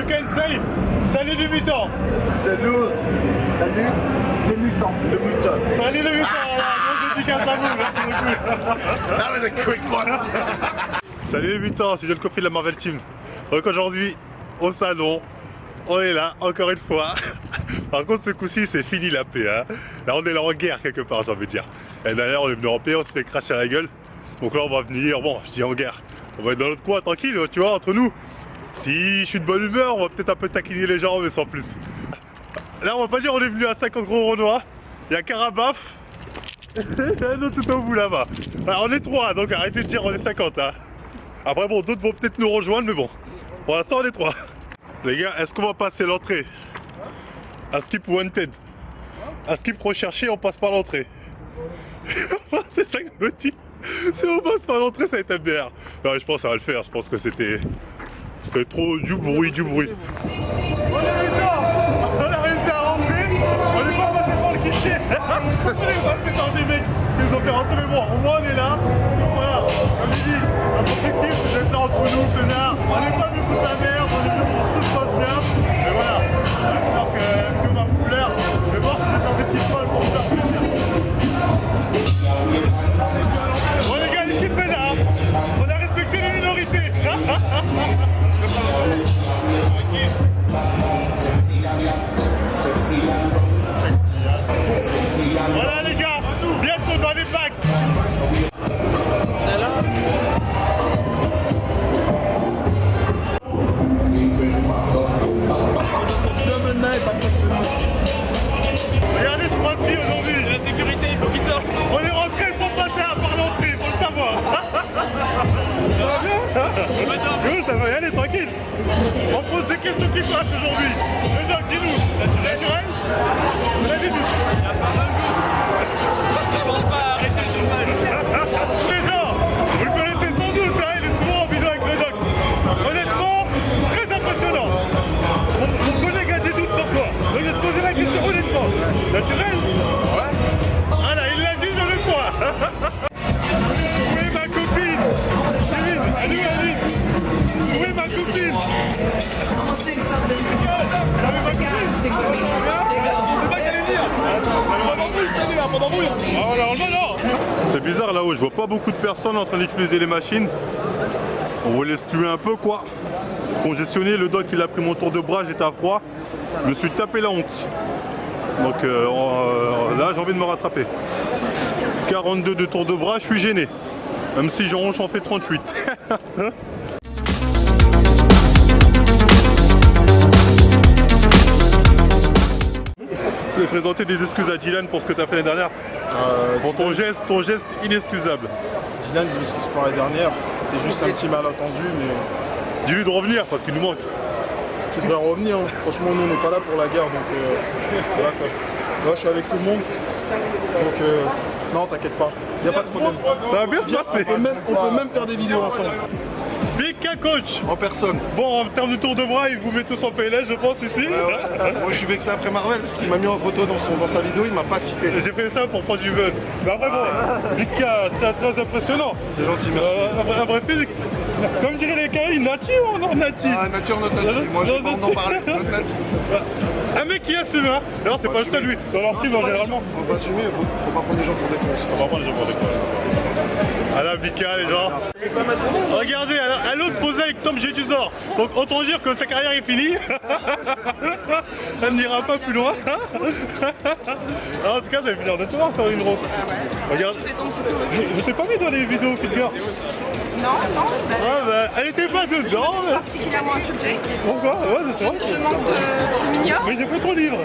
Can say salut les mutants. Salut les mutants. Les mutants. Salut les mutants. Je dis qu'à ça vous, merci beaucoup. That was a quick one. Salut les mutants, c'est John Coffey de la Marvel Team. Donc aujourd'hui, au salon, on est là, encore une fois. Par contre, ce coup-ci, c'est fini la paix. Hein. Là, on est là en guerre quelque part, j'ai envie de dire. Et d'ailleurs, on est venu en paix, on se fait cracher à la gueule. Donc là, on va venir, bon, je dis en guerre. On va être dans notre coin, tranquille, tu vois, entre nous. Si je suis de bonne humeur, on va peut-être un peu taquiner les gens, mais sans plus. Là, on va pas dire on est venu à 50 gros Renois. Il y a Carabaf. Il y a un autre tout au bout là-bas. Alors, on est 3, donc arrêtez de dire on est 50. Hein. Après, bon, d'autres vont peut-être nous rejoindre, mais bon. Pour l'instant, on est 3. Les gars, est-ce qu'on va passer l'entrée? Un skip wanted. Un skip recherché, on passe par l'entrée. C'est ça que je me dis. Si on passe par l'entrée, ça va être MDR. Non, je pense que ça va le faire. Je pense que c'était trop du bruit. On est réussi à rentrer. On n'est pas passé par le guichet. On est passé par des mecs qui nous ont fait rentrer. Mais bon, au moins on est là. Donc voilà, comme je dis, notre objectif c'est d'être là entre nous, peinards. On n'est pas venu foutre la merde, on est venu pour que tout se passe bien. Mais voilà, j'espère que la vidéo va vous plaire. Je vais voir si je vais faire des petites balles pour vous faire plaisir. Bon les gars, l'équipe est là. On a respecté les minorités. Voilà les gars, bientôt dans les bacs. On est là. Regardez ce mois-ci aujourd'hui. La sécurité, il faut qu'il sorte. On est rentré sans passer par l'entrée, faut le savoir. Ça va bien? Oui, ça va y aller, tranquille. On pose des questions qui passent aujourd'hui. Les gens, dis-nous, naturel? On a dit nous. Je pense pas arrêter le tournage. Les gens, vous le connaissez sans doute, hein, il est souvent en vidéo avec le doc. Honnêtement, très impressionnant. Mon collègue a des doutes sur toi. Donc je vais te poser la question honnêtement. Naturel? Ouais. Voilà, il l'a dit, je le crois. Où est ma copine? Allez, allez. Où est ma copine? C'est bizarre là-haut, je vois pas beaucoup de personnes en train d'utiliser les machines. On va les tuer un peu quoi. Congestionné, le doc il a pris mon tour de bras, j'étais à froid. Je me suis tapé la honte. Donc là j'ai envie de me rattraper. 42 de tour de bras, je suis gêné. Même si j'en fais 38. Je vais présenter des excuses à Dylan pour ce que tu as fait l'année dernière. Pour ton geste inexcusable. Dylan, je m'excuse pour la dernière. C'était juste un petit malentendu, mais... Dis-lui de revenir parce qu'il nous manque. Je devrais revenir. Hein. Franchement, nous, on n'est pas là pour la guerre, donc voilà quoi. Là, je suis avec tout le monde. Donc, non, t'inquiète pas. Il n'y a pas de problème. Ça va bien se passer. On peut même faire des vidéos ensemble. Big K coach. En personne. Bon, en termes de tour de bras, il vous met tous en PLS, je pense, ici. Moi, je suis vexé après Marvel parce qu'il m'a mis en photo dans sa vidéo, il m'a pas cité. J'ai fait ça pour prendre du buzz. Mais après, bon, Big K, c'est très impressionnant. C'est gentil, merci. Un vrai physique. Comme diraient les Caïns, nature ou non native? Ah, nature, notre native. Moi, j'ai pas envie d'en parler. Notre native. Un mec qui assume, hein. D'ailleurs, c'est pas le seul, lui. Dans leur team, généralement. Faut pas assumer, faut pas prendre les gens pour des cons. On va prendre les gens pour des cons. Ah là, Vika, les gens. Regardez, elle ose poser avec Tom Jedusor. Donc autant dire que sa carrière est finie. Elle n'ira pas plus loin. Alors, en tout cas, vous avez finir de te voir faire une roue. Regarde. Je t'ai pas mis dans les vidéos, Figure. Non. Ah, bah, elle était pas dedans. Je suis particulièrement insultée. Pourquoi? Ouais, c'est vrai. Je manque de... Tu m'ignores? Mais j'ai fait ton livre.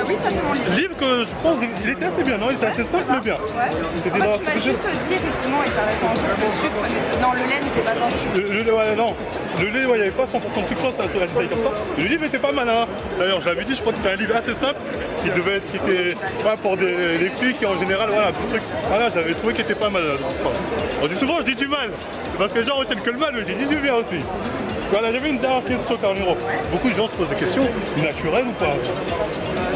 Oui, ça fait mon livre. Livre que je pense il était assez bien, non? Il était assez simple mais bien. Ouais. C'était En dans fait, tu m'as juste dit effectivement, il paraît en sucre. Le sucre, non, le lait n'était pas en sucre. Le lait, ouais, non. Le lait, ouais, il n'y avait pas 100% de sucre, ça la taille comme ça. Le livre était pas mal, hein. D'ailleurs, je l'avais dit, je crois que c'était un livre assez simple. Qui devait être, qui était pas pour les filles qui en général, voilà, un petit truc. Voilà, j'avais trouvé qu'il était pas mal. On dit souvent, je dis du mal. Parce que les gens retiennent que le mal, mais j'ai dit du bien aussi. Voilà, j'avais une dernière question, Carniro. Beaucoup de gens se posent des questions, naturelles ou pas?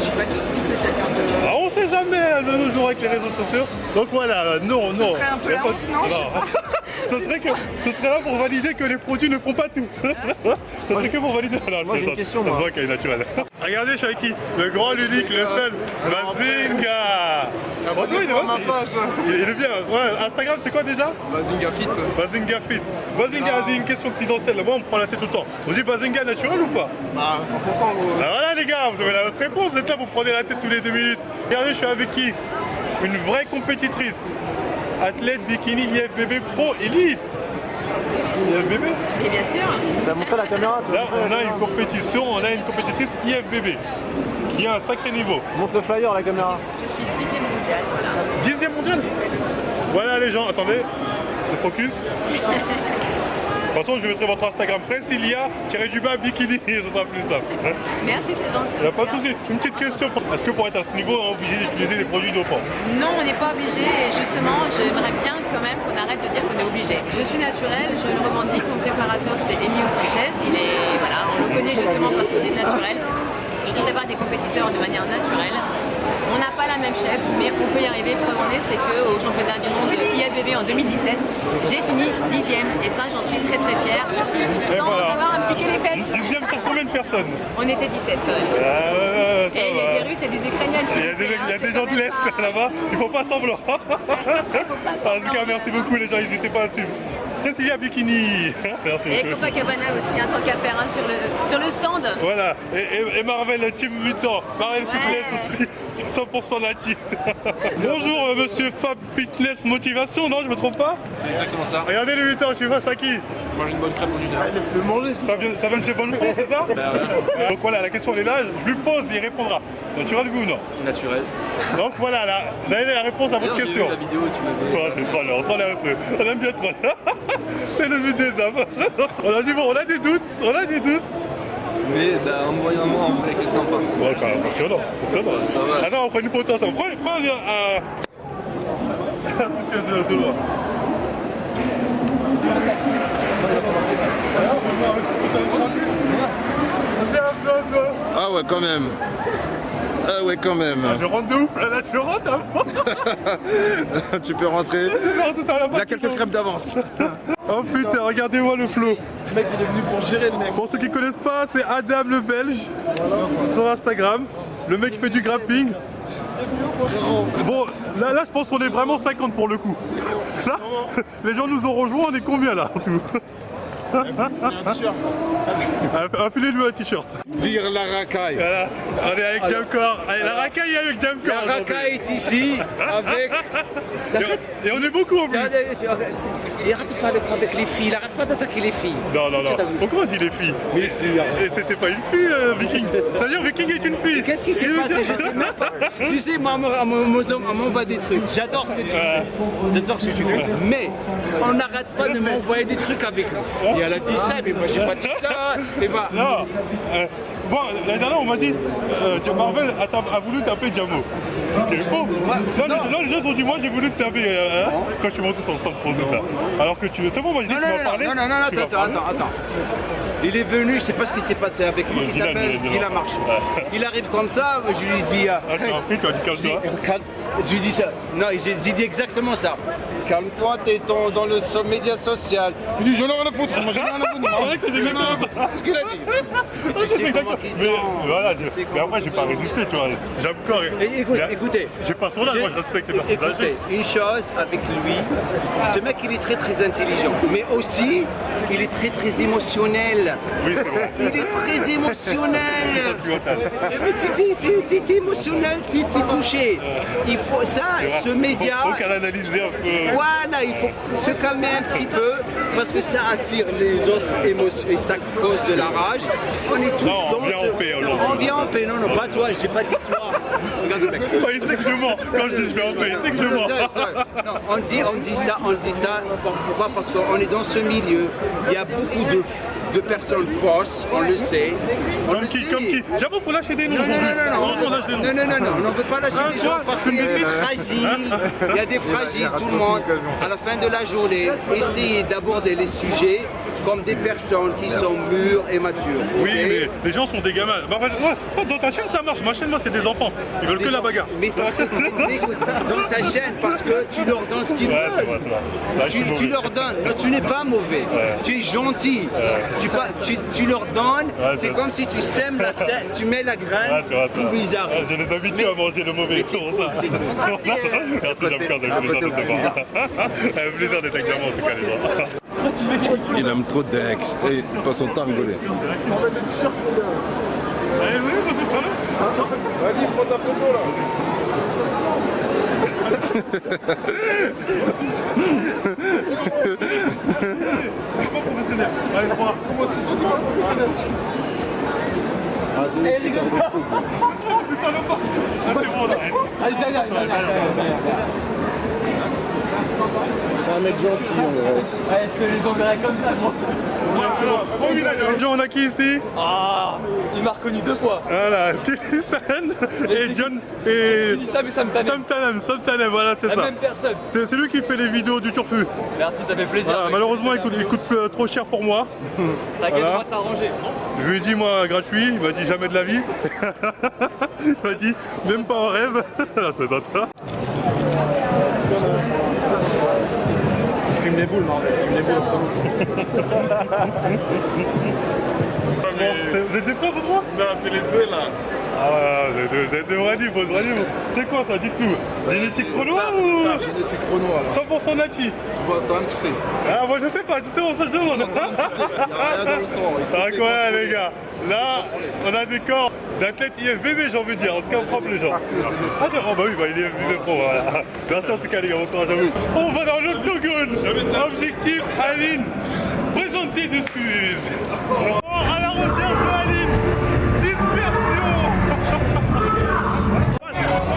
J'ai pas dit quelqu'un de... Ah, on sait jamais de nos jours avec les réseaux sociaux. Donc voilà, non. Ce serait un peu la honte, non, je sais pas. ce serait là pour valider que les produits ne font pas tout. Ce serait que pour valider. Alors, Moi, j'ai une question, ça se moi. voit qu'elle est naturelle. Regardez, je suis avec qui? Le grand, l'unique, le seul, Bazinga. Franchement, il est il est bien. Ouais, Instagram, c'est quoi déjà? Bazinga Fit. Bazinga Fit. Bazinga, c'est une question accidentelle. Moi, on me prend la tête tout le temps. On dit Bazinga naturel ou pas? Bah 100% gros. Ah, voilà les gars, vous avez la votre réponse. Vous êtes là, vous prenez la tête tous les 2 minutes. Regardez, je suis avec qui? Une vraie compétitrice. Athlète bikini IFBB Pro Elite. IFBB? Et bien sûr, Tu as montré la caméra, tu Là, on a une compétition, on a une compétitrice IFBB qui a un sacré niveau. montre le flyer, la caméra. je suis 10e mondiale, voilà. 10e mondial. Voilà les gens, attendez, le focus. De toute façon, je mettrai votre Instagram Priscilla-du-bas bikini, ce sera plus simple. Merci, c'est gentil. Il n'y a pas de souci. Une petite question. Est-ce que pour être à ce niveau, on est obligé d'utiliser des produits dopants? Non, on n'est pas obligé et justement, j'aimerais bien quand même qu'on arrête de dire qu'on est obligé. Je suis naturelle, je le revendique, mon préparateur c'est Emilio Sanchez, voilà, on le connaît justement parce qu'il est naturel. Il prépare des compétiteurs de manière naturelle. On n'a pas la même chef, mais on peut y arriver. Preuve en est, c'est qu'au championnat du monde IFBB en 2017, j'ai fini 10e et ça j'en suis très très fière, sans voilà. avoir impliqué les fesses. 10e sur combien de personnes? On était 17 quand même. Ça Et il y a va. des Russes et des Ukrainiennes. Il y a des gens de l'Est là-bas, il faut pas semblant. En tout cas, merci beaucoup les gens, n'hésitez pas à suivre. Priscilla Bikini. Merci Et beaucoup. Copacabana aussi, un tant qu'à faire hein, sur le stand. Voilà, et Marvel Team Mutant, Marvel Fitness aussi, 100% natif. Bonjour monsieur Fab Fitness Motivation, non je me trompe pas? C'est exactement ça. Regardez les mutants, je suis face à qui? Mange une bonne crème au jus Laisse-le manger. Ça vient de chez Bonne France, c'est ça? Donc voilà, la question elle est là, je lui pose, il répondra. Naturel oui ou non? naturel. Donc voilà, là, vous avez la réponse à votre D'ailleurs, j'ai question. vu la vidéo, tu m'avais. Ouais, c'est troll, on troll un peu. On aime bien troll. C'est le but des hommes. On a dit bon, on a des doutes, Mais bah, envoyez-moi en vrai, qu'est-ce que t'en penses? Ouais, quand même, impressionnant, impressionnant. Ça va. Attends, on prend une photo ensemble. Prends de loin. Ah ouais, quand même. Ah ouais, quand même. Je rentre de ouf, là je rentre hein. Tu peux rentrer. Non, tout ça, là, Il y a quelques crèmes d'avance. Oh putain, regardez-moi le flow. Le mec il est venu pour gérer le mec. Pour ceux qui connaissent pas, c'est Adam le Belge sur Instagram. Le mec qui fait du grappling. Bon, là je pense qu'on est vraiment 50 pour le coup. Là, les gens nous ont rejoints, on est combien là en tout? Affilez-lui un t-shirt. Dire la racaille. Voilà, on est avec Jamcor. Allez, la racaille est avec Jamcor. La racaille est ici avec. Et on est beaucoup en plus. Il arrête de faire le coup avec les filles, il arrête pas d'attaquer les filles. Non. Pourquoi on dit les filles? Les filles. Et c'était pas une fille, Viking. C'est-à-dire Viking est une fille. Qu'est-ce qui s'est passé? Je sais même pas. Tu sais, moi, on m'envoie des trucs. J'adore ce que tu fais. J'adore ce que tu fais. Mais on n'arrête pas de m'envoyer des trucs avec. Et elle a dit ça, mais moi j'ai pas dit ça. Et bah. Non. Bon, l'année dernière, on m'a dit que Marvel a voulu taper Diamo. C'est faux. Non, les gens ont dit, moi j'ai voulu te taper quand je suis monté sur le stand pour tout ça. Alors que tu. C'est bon, moi je dis que tu vas parler. Non, attends. Il est venu, je sais pas ce qui s'est passé avec lui, il s'appelle Dylan Marche. Il arrive comme ça, je lui dis. Ah, tu m'as pris, tu as dit calme-toi. Je lui dis ça. Non, j'ai dit exactement ça. Calme-toi, t'es dans le média social. Il dit, j'en ai rien à foutre, moi j'en ai rien à foutre. C'est vrai que c'est exactement Ce qu'il a dit. c'est exactement. Mais voilà, mais après j'ai pas résisté, tu vois. J'aime corps. Écoutez. J'ai pas son âge, moi je respecte les personnes Écoutez, âgées. une chose avec lui, ce mec il est très très intelligent, mais aussi il est très très émotionnel. Oui, c'est vrai. Il est très émotionnel. Tu vois, Mais t'es émotionnel, t'es touché. Il faut ça, ce média. Faut qu'elle analyse un peu. Voilà, il faut se calmer un petit peu parce que ça attire les autres émotions et ça cause de la rage. On est tous Non, on dans vient ce... en paix, aujourd'hui. On vient en paix, non, pas toi, j'ai pas dit toi. Regarde le mec. Il sait que je mens. Quand je dis je vais en paix, il sait que je mens. Non, on dit ça. Pourquoi? Parce qu'on est dans ce milieu. Il y a beaucoup de personnes fausses, on le sait. Comme qui? J'avoue, faut lâcher des noms. Non, on ne veut pas lâcher des gens parce qu'il y a des fragiles. Il y a des fragiles, tout le monde. À la fin de la journée, essayez d'aborder les sujets comme des personnes qui sont mûres et matures. Oui, ok? mais les gens sont des gamins. Bah, ouais, dans ta chaîne, ça marche. Ma chaîne, moi, c'est des enfants. Ils veulent que la bagarre. Mais écoute, dans ta chaîne, parce que tu leur donnes ce qu'ils Ouais, veulent. c'est vrai, c'est vrai. Là, je suis Tu mauvais. leur donnes, non, tu n'es pas mauvais, tu es gentil. Tu leur donnes, c'est c'est- comme si tu sèmes la sève, tu mets la Ouais, graine c'est vrai, c'est pour vrai. bizarre. Ouais, je les habitue à manger le mauvais. C'est pour ça. c'est- Pour ça. Merci, Jean-Pierre, de plaisir de te voir. Un plaisir d'être avec moi, en tout cas, les gens. Il aime trop Dex. Et il passe son temps à rigoler. Vas-y, prends ta photo là. C'est pas professionnel. Allez, 3. Comment c'est toi pas professionnel? Ah, c'est bon, là. C'est un mec gentil, on dirait. Je te les enverrai comme ça, gros. John, on a qui ici? Ah, il m'a reconnu 2 fois. Voilà, Skinny San et John Il et dit ça, mais ça me tannait. Sam Tanem, voilà, c'est La ça. même personne. C'est lui qui fait les vidéos du turfu. Merci, ça fait plaisir. Voilà, mec. malheureusement, il coûte trop cher pour moi. T'inquiète, voilà. on va s'arranger. Je lui ai dit, moi, gratuit. Il m'a dit jamais de la vie. Il m'a dit, même pas en rêve. Je plaisante. Fume les boules, non? Fume les boules, Vous êtes des profs, vous trois? Non, c'est les deux là. Ah ouais, vous êtes des vrais livres, vrais livres. C'est quoi ça? Dites-nous. Génétique chrono ou Génétique chrono alors. 100% nati? Tu vois, Tom, tu sais. Ah, moi je sais pas, justement, ça je demande. Tu sais, il n'y a rien dans le sang. Incroyable les gars, là on a des corps d'athlètes IFBB j'ai envie de dire, en tout cas on frappe les gens. Ah d'accord, bah oui, bah il est IFBB pro, voilà. Merci en tout cas les gars, bon courage à vous. On va dans l'octogone, objectif Aline, présente tes excuses. À la recherche de Aline, dispersion.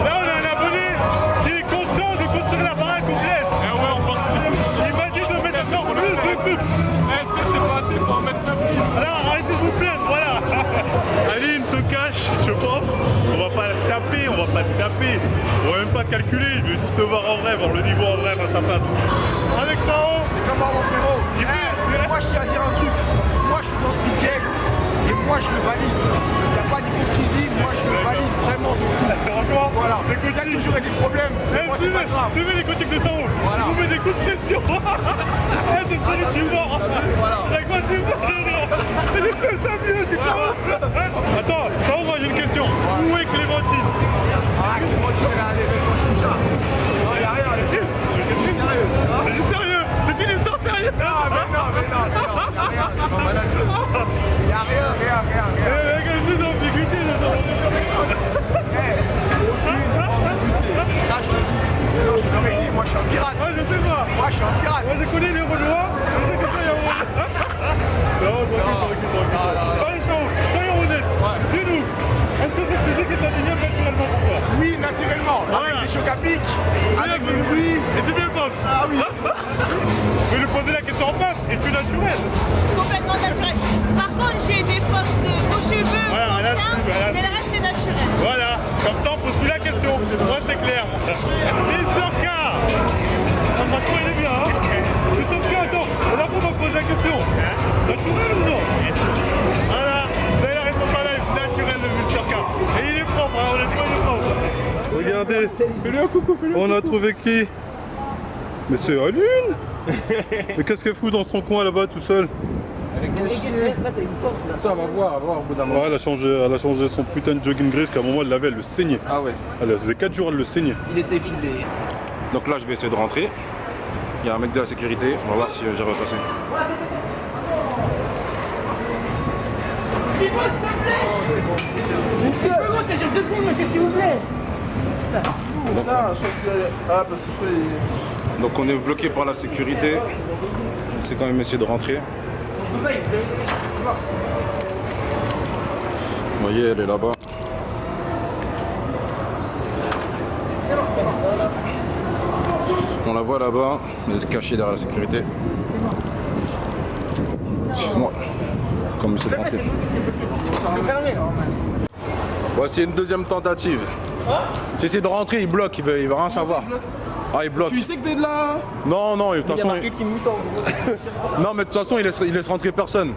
Là on a un abonné qui est content de construire la baraque complète. Ah ouais, on participe. Il m'a dit de mettre encore plus de trucs. C'est pas assez pour en mettre 9 10. Alors arrêtez de vous plaindre, voilà. Aline se cache, je pense. On va pas la taper, on va pas te taper. On va même pas te calculer, je veux juste te voir en vrai, voir le niveau en vrai face à face. Avec Sao, Comment mon frérot? il fait. Moi je tiens à dire un truc. Moi je suis dans ce game et moi je le valide. Il n'y a pas d'hypocrisie, moi je le valide vraiment de fou. Franchement, Voilà. les Il y a toujours des problèmes, mais moi c'est pas grave. suivez les critiques de Sao. Voilà. Vous mettez des coups de pression. Ah, c'est celui qui est mort. Avec moi, c'est mort. C'est du coup, ça mieux, je commence. Attends, Sao, moi j'ai une question. Où est Clémentine? Ah, Clémentine, elle a des belles choses comme ça. Non, il n'y a rien, elle est sérieux. C'est sérieux? C'est une histoire sérieuse? Non, mais non, il n'y a rien, c'est pas malade. Il n'y a rien. Avec une plus d'ambiguïté, je sens. Ça, je te dis. Non, je te l'aurais dit, moi je suis un pirate. Ah, je sais pas. Moi je suis un pirate. Moi, je connais les Renois. Je sais que ça y a un Non, tranquille. Allez, Sao, soyons honnêtes. Dis-nous, est-ce que cette musique est indéniable naturellement pour toi? Oui, naturellement. Avec des chocs à pic. Avec des bruits. Et tu bien penses? Ah oui. Je vais lui poser la question en face. Es-tu naturel? Complètement naturel. Par contre, j'ai des faux cheveux, Voilà, faux là, seins, voilà. mais le reste c'est naturel. Voilà, comme ça on pose plus la question. Moi c'est clair. Mr. K. Ah, maintenant il est bien, hein. Mr. K, attends, on a pour poser la question. Naturel ou non? Voilà, vous avez la réponse à live, naturel le Mr. K. Et il est propre, hein, honnêtement il est propre. Regardez, on a trouvé qui? Mais c'est Aline. Mais qu'est-ce qu'elle fout dans son coin là-bas tout seul? Ça, on va voir au bout d'un moment. Ouais, elle a changé son putain de jogging gris qu'à un moment elle l'avait, elle le saignait. Ah ouais. Elle faisait 4 jours, elle le saignait. Il est défilé. Donc là, je vais essayer de rentrer. Il y a un mec de la sécurité. On va voir si j'arrive à passer. Donc on est bloqué par la sécurité. C'est quand même essayer de rentrer. Vous voyez, elle est là-bas. On la voit là-bas, elle est cachée derrière la sécurité. Excuse-moi. Comme c'est de rentrer. Bon, c'est une deuxième tentative. J'essaie de rentrer, il bloque, il veut rien savoir. Ah, il bloque. Tu sais que t'es de là. Non, non, de toute Il y a façon. marqué Team Mouton. Non, mais de toute façon, il laisse rentrer personne.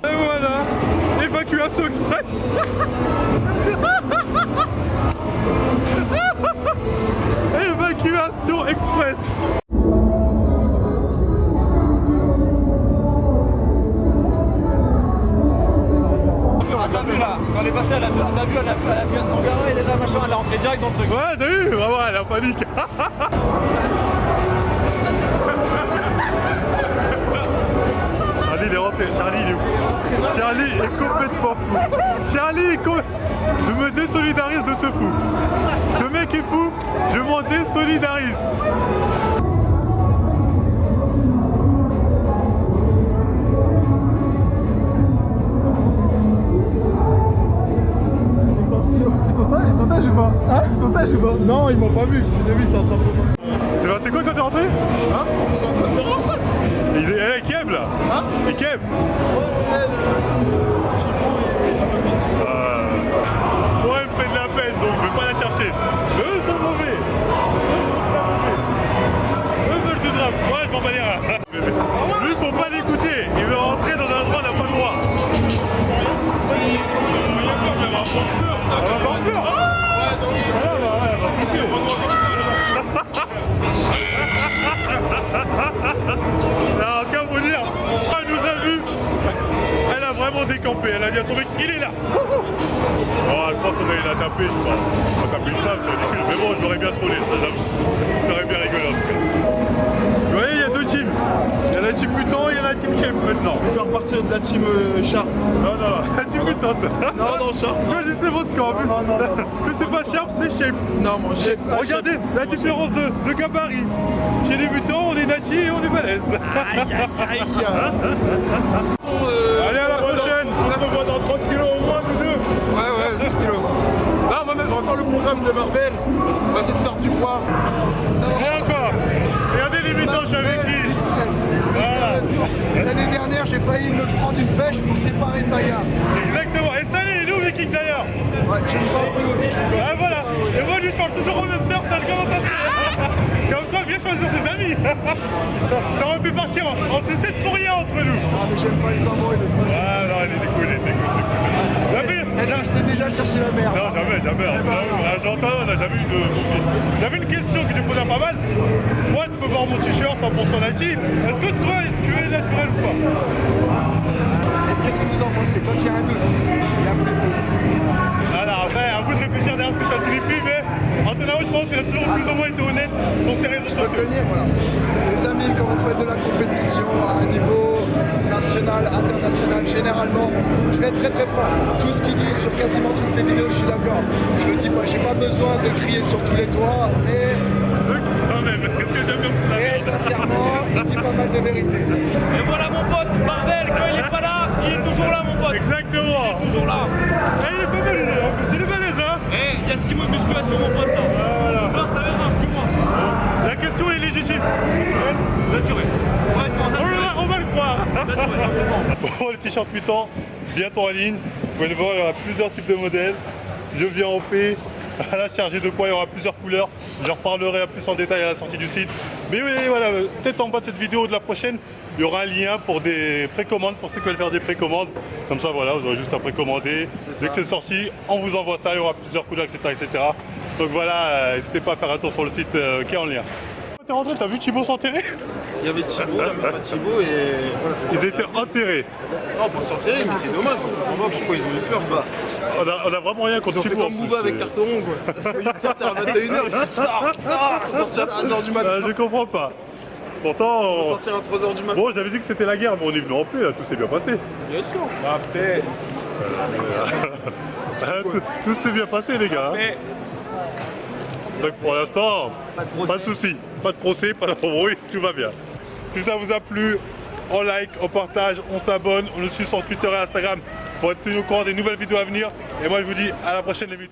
Et voilà, évacuation express. Évacuation express. T'as vu là, quand on est passé à la pièce Sangara, il est là, machin, elle est rentrée direct dans le truc. Ouais, t'as vu, vraiment, elle a panique. Charlie, il est rentré. Charlie, il est fou. Charlie est complètement fou. Charlie est complètement... Je me désolidarise de ce fou. Ce mec est fou, je m'en désolidarise. Ton stage ou pas? Hein? Ton stage ou pas? Non, ils m'ont pas vu, je les ai vus, c'est en train de... C'est passé quoi quand t'es rentré? Hein? Ils sont en train de faire leur sac. Il Keb là. Hein? Et Keb. Moi, elle me fait de la peine, donc je vais pas la chercher. Eux sont mauvais. Eux veulent du drame. Moi, je m'en bats les reins. Lui, faut pas l'écouter. Il veut rentrer dans un endroit, il n'a pas le droit. Non, qu'à vous dire, elle nous a vu. Elle a vraiment décampé. Elle a dit à son mec, il est là. Oh, je pense qu'on allait la taper, je crois. On va taper une femme, c'est ridicule. Mais bon, je l'aurais bien trollé, ça, j'avoue. J'aurais bien rigolé en tout cas. Vous voyez, il y a deux teams. Il y a la team mutant et il y a la team shape maintenant. Je vais faire partir de la team Sharp. Non, non, non, la team mutante. Non, non, Sharp. Choisissez votre camp. Mais c'est pas Sharp, c'est shape. Non, mon Shape. Regardez, c'est la différence de gabarit. Chez les mutants, on est nati et on est balèze. Aïe, aïe, aïe. Allez, à la prochaine. On se voit dans 30 kilos au moins, nous deux. Ouais, 10 kilos. Là, on va faire le programme de Marvel. On va essayer de perdre du poids. Et encore. Regardez les mutants, je suis avec qui. Voilà. L'année dernière, j'ai failli me prendre une pêche pour séparer le bagarre. Exactement. Et cette année, il est où Viking d'ailleurs? Ouais, j'aime pas un peu au Viking. Ah voilà. Et moi, je lui parle toujours aux mêmes personnes. Comment ça se fait? Comme quoi, bien choisir ses amis. Ça aurait pu partir en C7 pour rien entre nous. Ah, mais j'aime pas les embrouilles de toute façon. Ah non, il est cool, il est cool. Est-ce que je t'ai déjà cherché la merde? Non, jamais. J'entends, on n'a jamais eu de conflit. J'avais une question que j'ai posée pas mal. Moi, tu peux voir mon t-shirt 100% natif. Est-ce que toi, tu es naturel ou pas? Qu'est-ce que vous en pensez? Quand il y a un doute, il y a plus de doute. Alors après, à vous de réfléchir derrière ce que ça signifie, mais Antonio, je pense qu'il a toujours plus ou moins été honnête sur ses réseaux sociaux. Voilà. Les amis, quand vous faites de la compétition à un niveau national, international, généralement, je vais être très très fort. Tout ce qu'il dit sur quasiment toutes ces vidéos, je suis d'accord. Je le dis pas, j'ai pas besoin de crier sur tous les toits, mais Non mais qu'est-ce que j'aime bien pour et sincèrement, il dit pas mal de vérité. Et voilà mon pote, Marvel, quand il est pas là, il est toujours là mon pote. Exactement. Toujours là. Il est pas mal, il est balèze, hein. Eh, il y a 6 mois de musculation mon pote là. Voilà. Non, sérieusement, 6 mois. La question est légitime. Naturel. Honnêtement, naturel. On va le croire. Naturel. Bon, les t-shirts mutants, bientôt en ligne. Vous pouvez le voir, il y aura plusieurs types de modèles. Je viens en paix. Là, chargé de quoi, il y aura plusieurs couleurs. J'en reparlerai plus en détail à la sortie du site. Mais oui, voilà, peut-être en bas de cette vidéo de la prochaine, il y aura un lien pour des précommandes, pour ceux qui veulent faire des précommandes. Comme ça, voilà, vous aurez juste à précommander. Dès que c'est sorti, on vous envoie ça, il y aura plusieurs couleurs, etc. Donc voilà, n'hésitez pas à faire un tour sur le site qui est en lien. T'es rentré, t'as vu Thibaut s'enterrer? Il y avait Thibaut, la meuf à Thibaut et... Ils étaient enterrés. Non, pas s'enterrer, mais c'est dommage. Je comprends pas pourquoi ils ont eu peur. Bah. On a vraiment rien contre Ils ont fait Thibaut. comme Booba avec Carteron, quoi. Ils sont sortis à 21h, ils sont sortis à 3h du matin. Je comprends pas. Pourtant, Ils sont sortis à 3h du matin. bon, j'avais dit que c'était la guerre, mais on est venu en paix, là, tout s'est bien passé. Bien sûr. Après, tout s'est bien passé, les gars. Hein. Donc pour l'instant, pas de soucis, pas de procès, pas d'embrouille, tout va bien. Si ça vous a plu, on like, on partage, on s'abonne, on nous suit sur Twitter et Instagram pour être tenu au courant des nouvelles vidéos à venir. Et moi je vous dis à la prochaine les mutants.